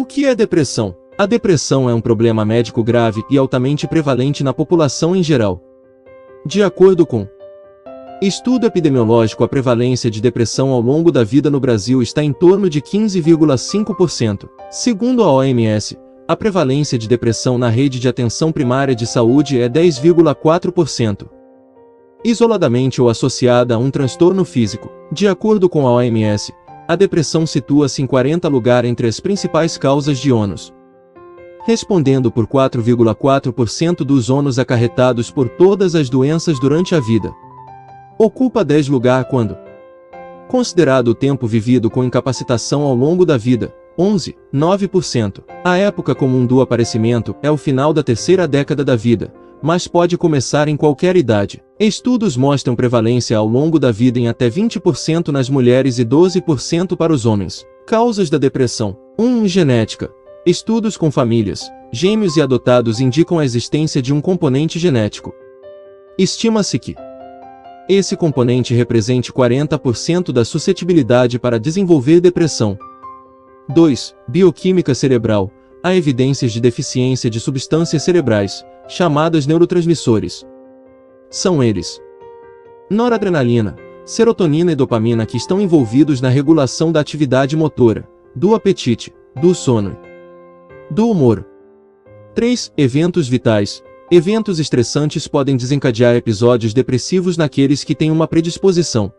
que é depressão? A depressão é um problema médico grave e altamente prevalente na população em geral. De acordo com estudo epidemiológico, a prevalência de depressão ao longo da vida no Brasil está em torno de 15,5%. Segundo a OMS, a prevalência de depressão na rede de atenção primária de saúde é 10,4%. Isoladamente ou associada a um transtorno físico, de acordo com a OMS, a depressão situa-se em 40º lugar entre as principais causas de ônus, respondendo por 4,4% dos ônus acarretados por todas as doenças durante a vida. Ocupa 10º lugar quando considerado o tempo vivido com incapacitação ao longo da vida, 11,9%. A época comum do aparecimento é o final da terceira década da vida, mas pode começar em qualquer idade. Estudos mostram prevalência ao longo da vida em até 20% nas mulheres e 12% para os homens. Causas da depressão. 1. Genética. Estudos com famílias, gêmeos e adotados indicam a existência de um componente genético. Estima-se que esse componente represente 40% da suscetibilidade para desenvolver depressão. 2. Bioquímica cerebral. Há evidências de deficiência de substâncias cerebrais, chamadas neurotransmissores. São eles: noradrenalina, serotonina e dopamina, que estão envolvidos na regulação da atividade motora, do apetite, do sono e do humor. 3. Eventos vitais. Eventos estressantes podem desencadear episódios depressivos naqueles que têm uma predisposição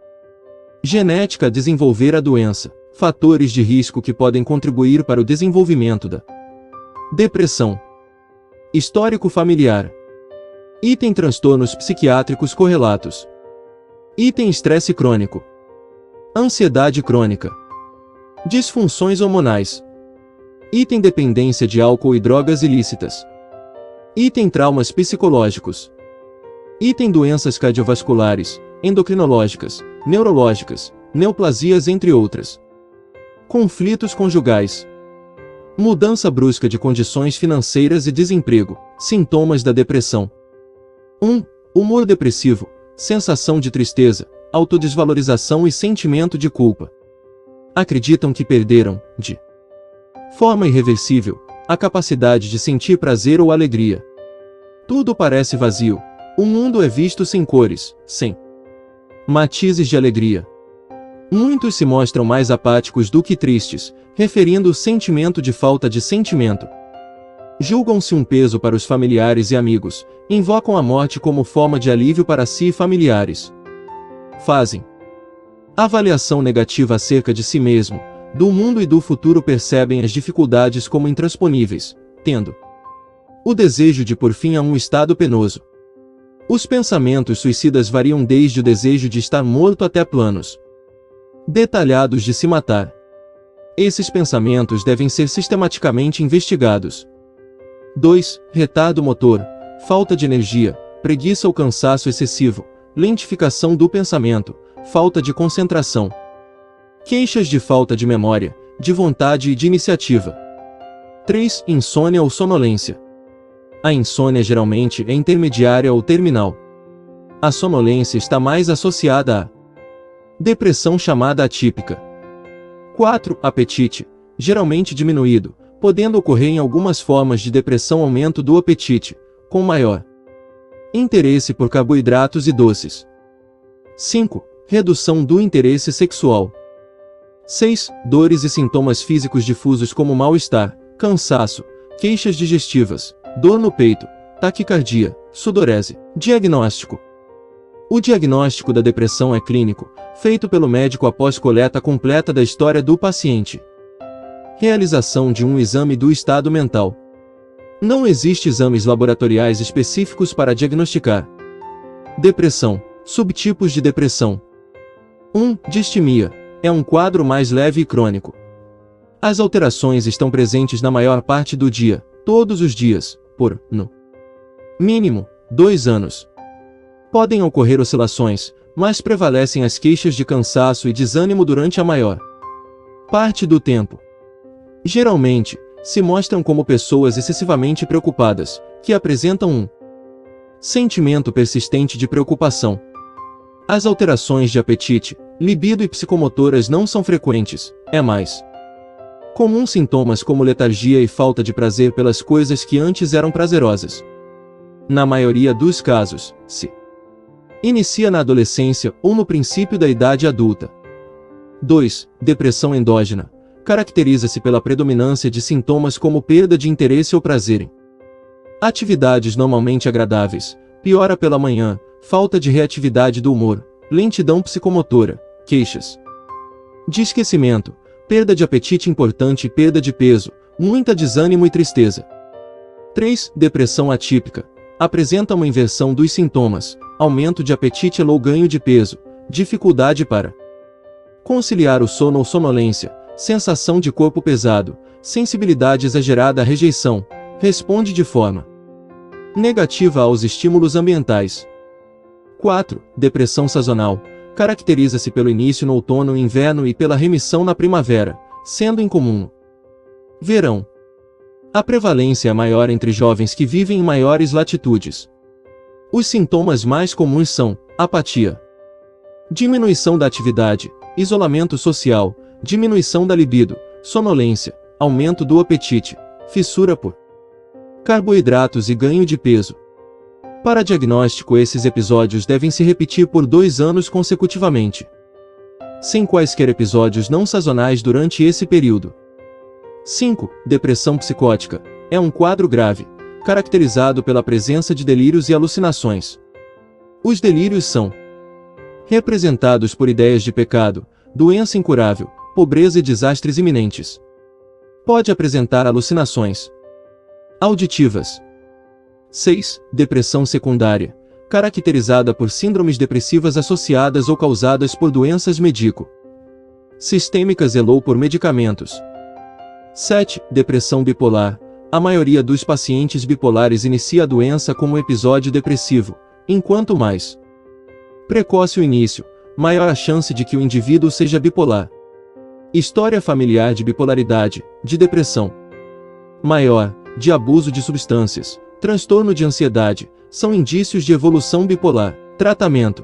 genética a desenvolver a doença. Fatores de risco que podem contribuir para o desenvolvimento da depressão. Histórico familiar. Item transtornos psiquiátricos correlatos. Item estresse crônico. Ansiedade crônica. Disfunções hormonais. Item dependência de álcool e drogas ilícitas. Item traumas psicológicos. Item doenças cardiovasculares, endocrinológicas, neurológicas, neoplasias, entre outras. Conflitos conjugais. Mudança brusca de condições financeiras e desemprego. Sintomas da depressão. 1. Humor depressivo, sensação de tristeza, autodesvalorização e sentimento de culpa. Acreditam que perderam, de forma irreversível, a capacidade de sentir prazer ou alegria. Tudo parece vazio. O mundo é visto sem cores, sem matizes de alegria. Muitos se mostram mais apáticos do que tristes, referindo o sentimento de falta de sentimento. Julgam-se um peso para os familiares e amigos, invocam a morte como forma de alívio para si e familiares. Fazem avaliação negativa acerca de si mesmo, do mundo e do futuro, percebem as dificuldades como intransponíveis, tendo o desejo de pôr fim a um estado penoso. Os pensamentos suicidas variam desde o desejo de estar morto até planos detalhados de se matar. Esses pensamentos devem ser sistematicamente investigados. 2. Retardo motor, falta de energia, preguiça ou cansaço excessivo, lentificação do pensamento, falta de concentração. Queixas de falta de memória, de vontade e de iniciativa. 3. Insônia ou sonolência. A insônia geralmente é intermediária ou terminal. A sonolência está mais associada à depressão chamada atípica. 4. Apetite, geralmente diminuído, podendo ocorrer em algumas formas de depressão aumento do apetite, com maior interesse por carboidratos e doces. 5. Redução do interesse sexual. 6. Dores e sintomas físicos difusos como mal-estar, cansaço, queixas digestivas, dor no peito, taquicardia, sudorese. Diagnóstico. O diagnóstico da depressão é clínico, feito pelo médico após coleta completa da história do paciente. Realização de um exame do estado mental. Não existe exames laboratoriais específicos para diagnosticar depressão. Subtipos de depressão. 1. Distimia. É um quadro mais leve e crônico. As alterações estão presentes na maior parte do dia, todos os dias, por, no mínimo, 2 anos. Podem ocorrer oscilações, mas prevalecem as queixas de cansaço e desânimo durante a maior parte do tempo. Geralmente, se mostram como pessoas excessivamente preocupadas, que apresentam um sentimento persistente de preocupação. As alterações de apetite, libido e psicomotoras não são frequentes, é mais Comuns sintomas como letargia e falta de prazer pelas coisas que antes eram prazerosas. Na maioria dos casos, se inicia na adolescência ou no princípio da idade adulta. 2. Depressão endógena. Caracteriza-se pela predominância de sintomas como perda de interesse ou prazer em atividades normalmente agradáveis, piora pela manhã, falta de reatividade do humor, lentidão psicomotora, queixas de esquecimento, perda de apetite importante e perda de peso, muita desânimo e tristeza. 3. Depressão atípica. Apresenta uma inversão dos sintomas, aumento de apetite ou ganho de peso, dificuldade para conciliar o sono ou sonolência, sensação de corpo pesado, sensibilidade exagerada à rejeição, responde de forma negativa aos estímulos ambientais. 4. Depressão sazonal. Caracteriza-se pelo início no outono e inverno e pela remissão na primavera, sendo incomum no verão. A prevalência é maior entre jovens que vivem em maiores latitudes. Os sintomas mais comuns são apatia, diminuição da atividade, isolamento social, diminuição da libido, sonolência, aumento do apetite, fissura por carboidratos e ganho de peso. Para diagnóstico, esses episódios devem se repetir por 2 anos consecutivamente, sem quaisquer episódios não sazonais durante esse período. 5. Depressão psicótica. É um quadro grave, caracterizado pela presença de delírios e alucinações. Os delírios são representados por ideias de pecado, doença incurável, pobreza e desastres iminentes. Pode apresentar alucinações auditivas. 6. Depressão secundária. Caracterizada por síndromes depressivas associadas ou causadas por doenças sistêmicas ou por medicamentos. 7. Depressão bipolar. A maioria dos pacientes bipolares inicia a doença como um episódio depressivo, enquanto mais precoce o início, maior a chance de que o indivíduo seja bipolar. História familiar de bipolaridade, de depressão maior, de abuso de substâncias, transtorno de ansiedade, são indícios de evolução bipolar. Tratamento.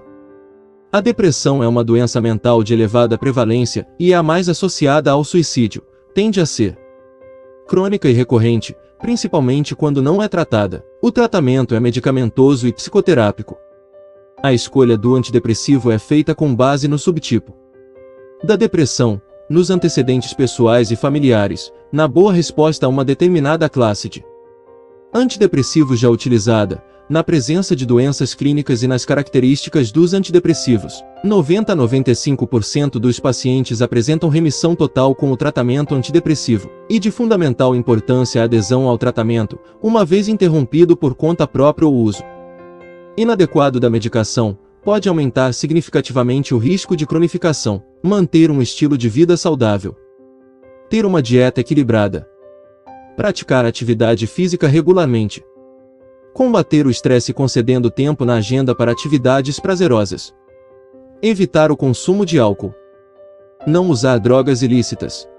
A depressão é uma doença mental de elevada prevalência e é a mais associada ao suicídio. Tende a ser crônica e recorrente, principalmente quando não é tratada. O tratamento é medicamentoso e psicoterápico. A escolha do antidepressivo é feita com base no subtipo da depressão, nos antecedentes pessoais e familiares, na boa resposta a uma determinada classe de antidepressivos já utilizada, na presença de doenças clínicas e nas características dos antidepressivos. 90 a 95% dos pacientes apresentam remissão total com o tratamento antidepressivo, e de fundamental importância a adesão ao tratamento, uma vez interrompido por conta própria o uso inadequado da medicação, pode aumentar significativamente o risco de cronificação. Manter um estilo de vida saudável. Ter uma dieta equilibrada. Praticar atividade física regularmente. Combater o estresse concedendo tempo na agenda para atividades prazerosas. Evitar o consumo de álcool. Não usar drogas ilícitas.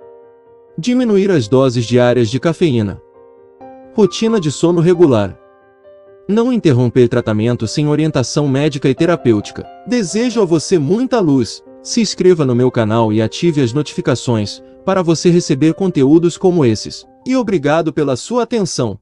Diminuir as doses diárias de cafeína. Rotina de sono regular. Não interromper tratamento sem orientação médica e terapêutica. Desejo a você muita luz. Se inscreva no meu canal e ative as notificações, para você receber conteúdos como esses. E obrigado pela sua atenção.